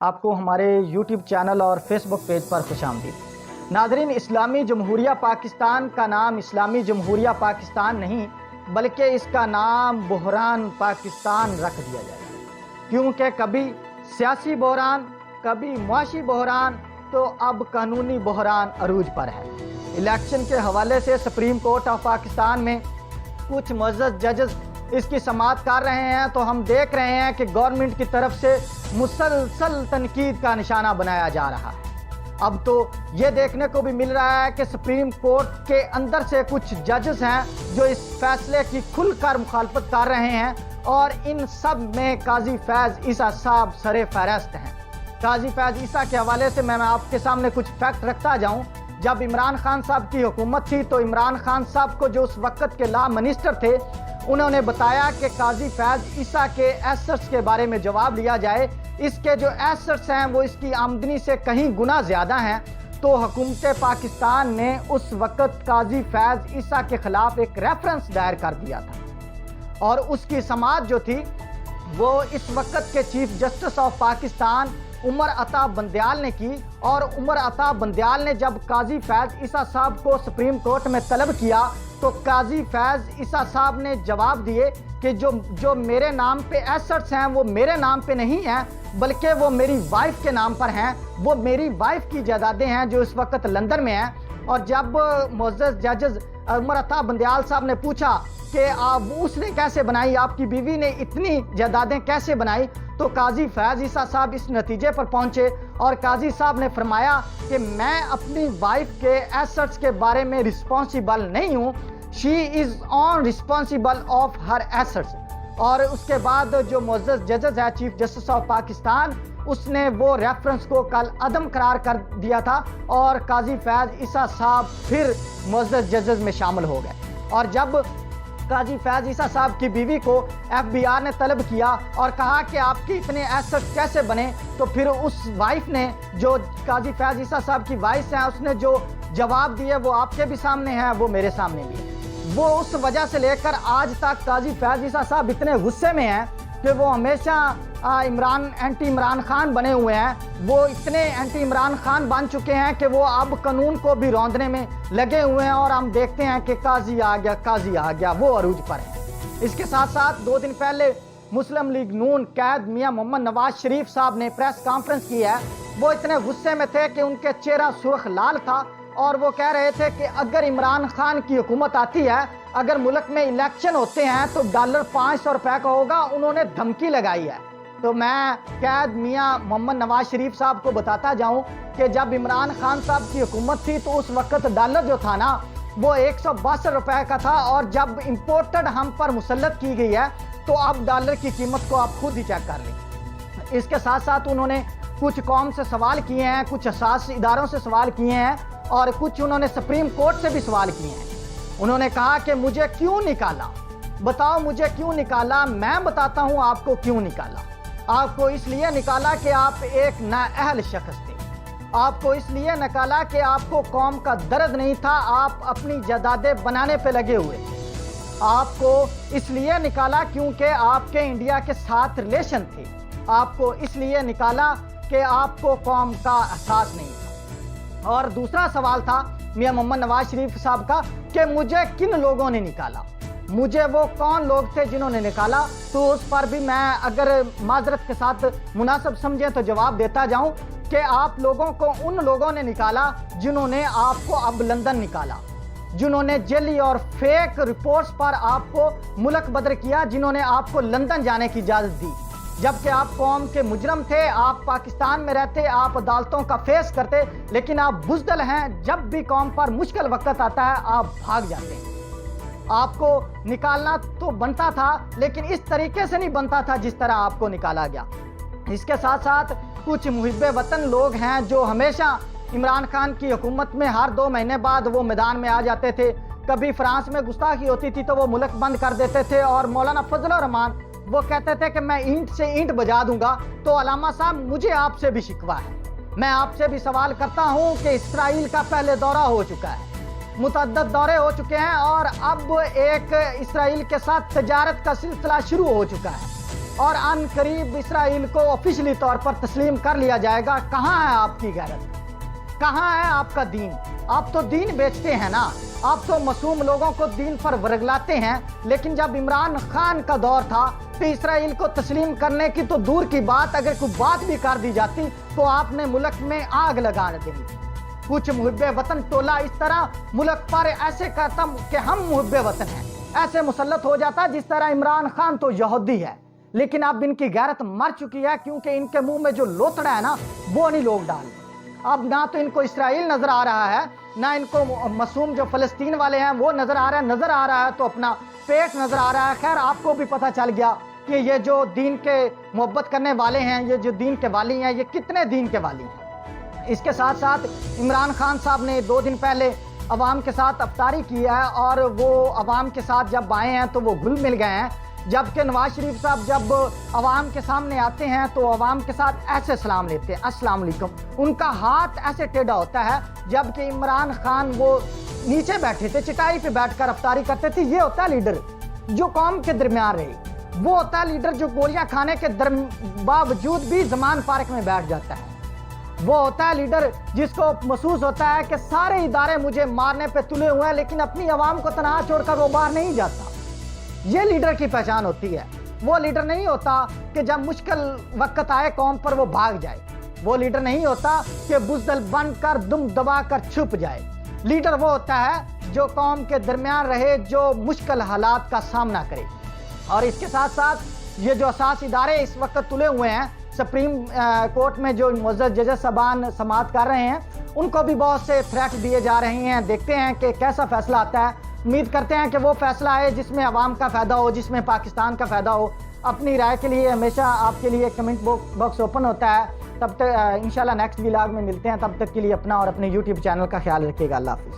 آپ کو ہمارے یوٹیوب چینل اور فیس بک پیج پر خوش آمدید۔ ناظرین، اسلامی جمہوریہ پاکستان کا نام اسلامی جمہوریہ پاکستان نہیں بلکہ اس کا نام بحران پاکستان رکھ دیا جائے گا، کیونکہ کبھی سیاسی بحران، کبھی معاشی بحران، تو اب قانونی بحران عروج پر ہے۔ الیکشن کے حوالے سے سپریم کورٹ آف پاکستان میں کچھ معزز ججز اس کی سماعت کر رہے ہیں تو ہم دیکھ رہے ہیں کہ گورنمنٹ کی طرف سے مسلسل تنقید کا نشانہ بنایا جا رہا ہے۔ اب تو یہ دیکھنے کو بھی مل رہا ہے کہ سپریم کورٹ کے اندر سے کچھ ججز ہیں جو اس فیصلے کی کھل کر مخالفت کر رہے ہیں، اور ان سب میں قاضی فیض عیسیٰ صاحب سر فہرست ہیں۔ قاضی فیض عیسیٰ کے حوالے سے میں آپ کے سامنے کچھ فیکٹ رکھتا جاؤں۔ جب عمران خان صاحب کی حکومت تھی تو عمران خان صاحب کو جو اس وقت کے لا منسٹر تھے، انہوں نے بتایا کہ قاضی فیض عیسیٰ کے ایسٹس کے بارے میں جواب لیا جائے، اس کے جو ایسٹس ہیں وہ اس کی آمدنی سے کہیں گنا زیادہ ہیں۔ تو حکومت پاکستان نے اس وقت قاضی فیض عیسیٰ کے خلاف ایک ریفرنس دائر کر دیا تھا، اور اس کی سماعت جو تھی وہ اس وقت کے chief justice of Pakistan Umar Ata Bandial نے کی۔ اور عمر عطا بندیال نے جب قاضی فیض عیسیٰ صاحب کو سپریم کورٹ میں طلب کیا تو قاضی فیض عیسیٰ صاحب نے جواب دیے کہ جو میرے نام پہ ایسٹس ہیں وہ میرے نام پہ نہیں ہیں بلکہ وہ میری وائف کے نام پر ہیں، وہ میری وائف کی جائیدادیں ہیں جو اس وقت لندن میں ہیں۔ اور جب معزز ججز عمر عطا بندیال صاحب نے پوچھا کہ اس نے کیسے بنائی، آپ کی بیوی نے اتنی جائیدادیں کیسے بنائی، تو قاضی فیض عیسیٰ صاحب اس نتیجے پر پہنچے اور قاضی صاحب نے فرمایا کہ میں اپنی وائف کے ایسٹس کے بارے میں رسپانسیبل نہیں ہوں، شی از آن رسپانسیبل آف ہر ایسٹس۔ اور اس کے بعد جو معزز ججز ہے چیف جسٹس آف پاکستان، اس نے وہ ریفرنس کو کل عدم قرار کر دیا تھا اور قاضی فیض عیسیٰ صاحب پھر معزز ججز میں شامل ہو گئے۔ اور جب قاضی فیض عیسیٰ صاحب کی بیوی کو ایف بی آر نے طلب کیا اور کہا کہ آپ کے اتنے ایسٹ کیسے بنے، تو پھر اس وائف نے، جو قاضی فیض عیسیٰ صاحب کی وائف ہیں، اس نے جو جواب دیے وہ آپ کے بھی سامنے ہیں، وہ میرے سامنے بھی ہے۔ وہ اس وجہ سے لے کر آج تک قاضی فیض عیسیٰ صاحب اتنے غصے میں ہیں کہ وہ ہمیشہ اینٹی عمران خان بنے ہوئے ہیں۔ وہ اتنے اینٹی عمران خان بن چکے ہیں کہ وہ اب قانون کو بھی روندنے میں لگے ہوئے ہیں، اور ہم دیکھتے ہیں کہ قاضی آ گیا، قاضی آ گیا، وہ عروج پر ہے۔ اس کے ساتھ ساتھ 2 دن پہلے مسلم لیگ نون قائد میاں محمد نواز شریف صاحب نے پریس کانفرنس کی ہے۔ وہ اتنے غصے میں تھے کہ ان کے چہرہ سرخ لال تھا، اور وہ کہہ رہے تھے کہ اگر عمران خان کی حکومت آتی ہے، اگر ملک میں الیکشن ہوتے ہیں تو $500 کا ہوگا، انہوں نے دھمکی لگائی ہے۔ تو میں قائد میاں محمد نواز شریف صاحب کو بتاتا جاؤں کہ جب عمران خان صاحب کی حکومت تھی تو اس وقت ڈالر جو تھا نا وہ $162 کا تھا، اور جب امپورٹڈ ہم پر مسلط کی گئی ہے تو اب ڈالر کی قیمت کو آپ خود ہی چیک کر لیں۔ اس کے ساتھ ساتھ انہوں نے کچھ قوم سے سوال کیے ہیں، کچھ حساس اداروں سے سوال کیے ہیں، اور کچھ انہوں نے سپریم کورٹ سے بھی سوال کیے ہیں۔ انہوں نے کہا کہ مجھے کیوں نکالا، بتاؤ مجھے کیوں نکالا۔ میں بتاتا ہوں آپ کو کیوں نکالا۔ آپ کو اس لیے نکالا کہ آپ ایک نااہل شخص تھے، آپ کو اس لیے نکالا کہ آپ کو قوم کا درد نہیں تھا، آپ اپنی جائیدادیں بنانے پہ لگے ہوئے تھے۔ آپ کو اس لیے نکالا کیونکہ آپ کے انڈیا کے ساتھ ریلیشن تھے، آپ کو اس لیے نکالا کہ آپ کو قوم کا احساس نہیں تھا۔ اور دوسرا سوال تھا میاں محمد نواز شریف صاحب کا کہ مجھے کن لوگوں نے نکالا، مجھے وہ کون لوگ تھے جنہوں نے نکالا۔ تو اس پر بھی میں اگر معذرت کے ساتھ مناسب سمجھیں تو جواب دیتا جاؤں کہ آپ لوگوں کو ان لوگوں نے نکالا جنہوں نے آپ کو اب لندن نکالا، جنہوں نے جعلی اور فیک رپورٹس پر آپ کو ملک بدر کیا، جنہوں نے آپ کو لندن جانے کی اجازت دی، جبکہ آپ قوم کے مجرم تھے، آپ پاکستان میں رہتے، آپ عدالتوں کا فیس کرتے، لیکن آپ بزدل ہیں، جب بھی قوم پر مشکل وقت آتا ہے آپ بھاگ جاتے ہیں۔ آپ کو نکالنا تو بنتا تھا لیکن اس طریقے سے نہیں بنتا تھا جس طرح آپ کو نکالا گیا۔ اس کے ساتھ ساتھ کچھ محب وطن لوگ ہیں جو ہمیشہ عمران خان کی حکومت میں ہر 2 مہینے بعد وہ میدان میں آ جاتے تھے۔ کبھی فرانس میں گستاخی ہوتی تھی تو وہ ملک بند کر دیتے تھے، اور مولانا فضل الرحمان وہ کہتے تھے کہ میں اینٹ سے اینٹ بجا دوں گا۔ تو علامہ صاحب مجھے آپ سے بھی شکوہ ہے، میں آپ سے بھی سوال کرتا ہوں کہ اسرائیل کا پہلے دورہ ہو چکا ہے، متعدد دورے ہو چکے ہیں، اور اب ایک اسرائیل کے ساتھ تجارت کا سلسلہ شروع ہو چکا ہے۔ اور ان قریب اسرائیل کو آفیشلی طور پر تسلیم کر لیا جائے گا۔ کہاں ہے آپ کی غیرت؟ کہاں ہے آپ کا دین؟ آپ تو دین بیچتے ہیں نا، آپ تو معصوم لوگوں کو دین پر ورگلاتے ہیں۔ لیکن جب عمران خان کا دور تھا تو اسرائیل کو تسلیم کرنے کی تو دور کی بات، اگر کوئی بات بھی کر دی جاتی تو آپ نے ملک میں آگ لگا دی۔ کچھ محب وطن ٹولہ اس طرح ملک پر ایسے کرتا کہ ہم محب وطن ہیں، ایسے مسلط ہو جاتا جس طرح عمران خان تو یہودی ہے۔ لیکن اب ان کی غیرت مر چکی ہے، کیونکہ ان کے منہ میں جو لوتڑا ہے نا وہ نہیں لوگ ڈال۔ اب نہ تو ان کو اسرائیل نظر آ رہا ہے، نہ ان کو معصوم جو فلسطین والے ہیں وہ نظر آ رہا ہے تو اپنا پیٹ نظر آ رہا ہے۔ خیر آپ کو بھی پتہ چل گیا کہ یہ جو دین کے محبت کرنے والے ہیں، یہ جو دین کے والی ہیں، یہ کتنے دین کے والی ہیں۔ اس کے ساتھ ساتھ عمران خان صاحب نے 2 دن پہلے عوام کے ساتھ افطاری کی ہے، اور وہ عوام کے ساتھ جب آئے ہیں تو وہ گھل مل گئے ہیں، جبکہ نواز شریف صاحب جب عوام کے سامنے آتے ہیں تو عوام کے ساتھ ایسے سلام لیتے ہیں، السلام علیکم۔ ان کا ہاتھ ایسے ٹیڑھا ہوتا ہے، جبکہ عمران خان وہ نیچے بیٹھے تھے، چٹائی پہ بیٹھ کر افطاری کرتے تھے۔ یہ ہوتا ہے لیڈر جو قوم کے درمیان رہے، وہ ہوتا ہے لیڈر جو گولیاں کھانے کے باوجود بھی زمان پارک میں بیٹھ جاتا ہے، وہ ہوتا ہے لیڈر جس کو محسوس ہوتا ہے کہ سارے ادارے مجھے مارنے پہ تلے ہوئے ہیں، لیکن اپنی عوام کو تنہا چھوڑ کر وہ باہر نہیں جاتا۔ یہ لیڈر کی پہچان ہوتی ہے۔ وہ لیڈر نہیں ہوتا کہ جب مشکل وقت آئے قوم پر وہ بھاگ جائے، وہ لیڈر نہیں ہوتا کہ بزدل بن کر دم دبا کر چھپ جائے۔ لیڈر وہ ہوتا ہے جو قوم کے درمیان رہے، جو مشکل حالات کا سامنا کرے۔ اور اس کے ساتھ ساتھ یہ جو اساس ادارے اس وقت تلے ہوئے ہیں، سپریم کورٹ میں جو معزز ججز صاحبان سماعت کر رہے ہیں، ان کو بھی بہت سے تھریٹ دیے جا رہے ہیں۔ دیکھتے ہیں کہ کیسا فیصلہ آتا ہے۔ امید کرتے ہیں کہ وہ فیصلہ آئے جس میں عوام کا فائدہ ہو، جس میں پاکستان کا فائدہ ہو۔ اپنی رائے کے لیے ہمیشہ آپ کے لیے کمنٹ باکس اوپن ہوتا ہے۔ تب تک انشاءاللہ نیکسٹ ولاگ میں ملتے ہیں، تب تک کے لیے اپنا اور اپنے یوٹیوب چینل کا خیال رکھیے گا۔ اللہ حافظ۔